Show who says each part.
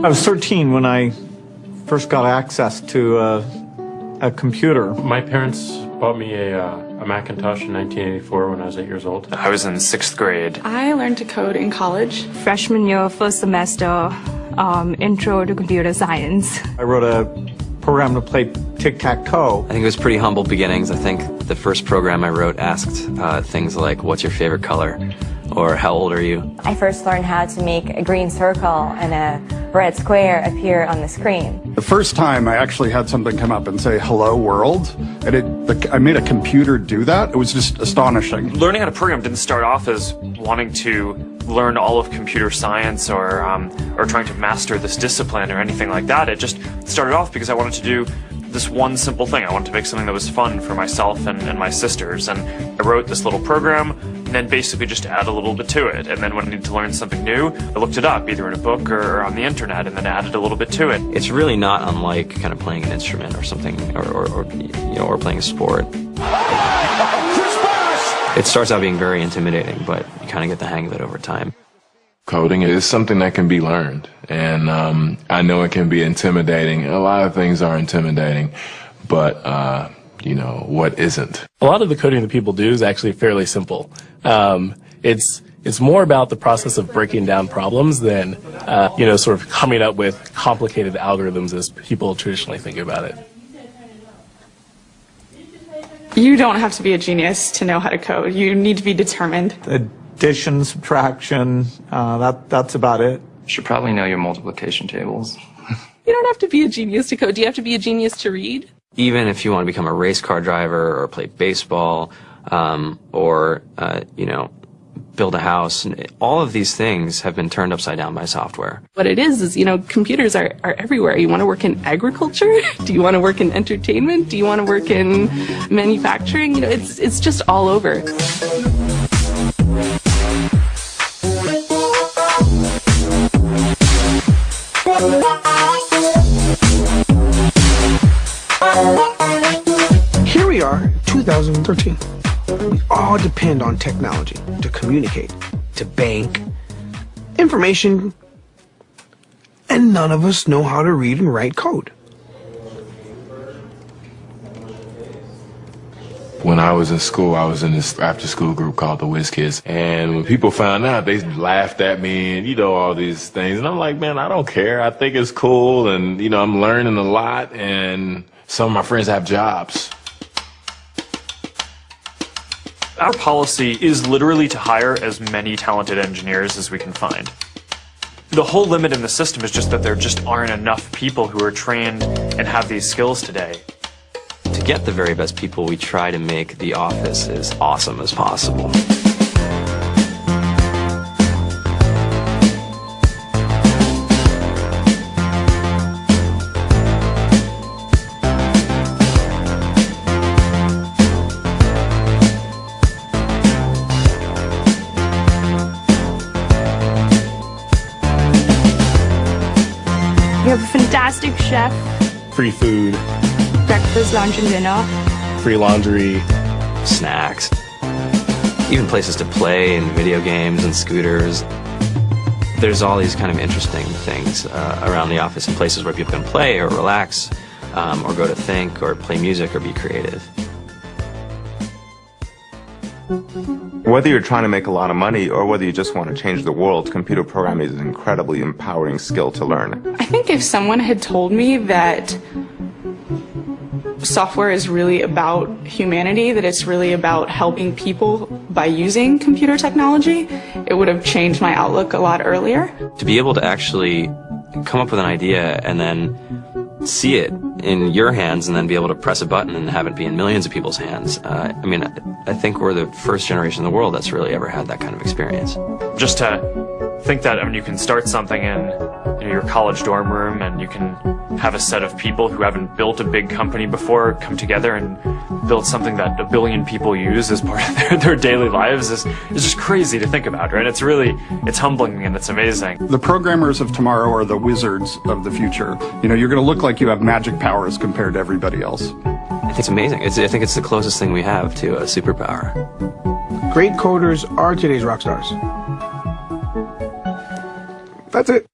Speaker 1: I was 13 when I first got access to a computer.
Speaker 2: My parents bought me a Macintosh in 1984 when I was 8 years old.
Speaker 3: I was in 6th grade.
Speaker 4: I learned to code in college.
Speaker 5: Freshman year, first semester, intro to computer science.
Speaker 1: I wrote a program to play tic-tac-toe.
Speaker 6: I think it was pretty humble beginnings. I think the first program I wrote asked things like, what's your favorite color? Or how old are you?
Speaker 7: I first learned how to make a green circle and a red square appear on the screen.
Speaker 8: The first time I actually had something come up and say, hello world, and I made a computer do that. It was just astonishing.
Speaker 3: Learning how to program didn't start off as wanting to learn all of computer science or trying to master this discipline or anything like that. It just started off because I wanted to do this one simple thing. I wanted to make something that was fun for myself and my sisters. And I wrote this little program and then basically just add a little bit to it. And then when I needed to learn something new, I looked it up either in a book or on the internet and then added a little bit to it.
Speaker 6: It's really not unlike kind of playing an instrument or something, or playing a sport. It starts out being very intimidating, but you kind of get the hang of it over time.
Speaker 9: Coding is something that can be learned, and I know it can be intimidating. A lot of things are intimidating, but what isn't?
Speaker 2: A lot of the coding that people do is actually fairly simple. It's more about the process of breaking down problems than sort of coming up with complicated algorithms as people traditionally think about it.
Speaker 4: You don't have to be a genius to know how to code. You need to be determined.
Speaker 1: Addition, subtraction, that's about it.
Speaker 3: You should probably know your multiplication tables.
Speaker 10: You don't have to be a genius to code. Do you have to be a genius to read?
Speaker 6: Even if you want to become a race car driver or play baseball, or build a house, all of these things have been turned upside down by software.
Speaker 10: What it is computers are everywhere. You want to work in agriculture? Do you want to work in entertainment? Do you want to work in manufacturing? It's just all over.
Speaker 11: Here we are, 2013. We all depend on technology to communicate, to bank, information, and none of us know how to read and write code.
Speaker 9: When I was in school, I was in this after-school group called the Whiz Kids, and when people found out, they laughed at me and all these things, and I'm like, man, I don't care. I think it's cool, and I'm learning a lot, and some of my friends have jobs.
Speaker 3: Our policy is literally to hire as many talented engineers as we can find. The whole limit in the system is just that there just aren't enough people who are trained and have these skills today.
Speaker 6: To get the very best people, we try to make the office as awesome as possible.
Speaker 5: We have a fantastic chef.
Speaker 2: Free food,
Speaker 5: Breakfast, lunch, and dinner.
Speaker 2: free laundry,
Speaker 6: snacks, even places to play and video games and scooters. There's all these kind of interesting things around the office and places where people can play or relax, or go to think or play music or be creative.
Speaker 12: Whether you're trying to make a lot of money or whether you just want to change the world, computer programming is an incredibly empowering skill to learn.
Speaker 4: I think if someone had told me that software is really about humanity, that it's really about helping people by using computer technology, it would have changed my outlook a lot earlier.
Speaker 6: To be able to actually come up with an idea and then see it in your hands and then be able to press a button and have it be in millions of people's hands. I think we're the first generation in the world that's really ever had that kind of experience.
Speaker 3: Just to think that you can start something in your college dorm room and you can have a set of people who haven't built a big company before come together and build something that 1 billion people use as part of their daily lives is just crazy to think about, right? It's humbling and it's amazing.
Speaker 8: The programmers of tomorrow are the wizards of the future. You're going to look like you have magic powers compared to everybody else.
Speaker 6: I think it's amazing. I think it's the closest thing we have to a superpower.
Speaker 11: Great coders are today's rock stars. That's it.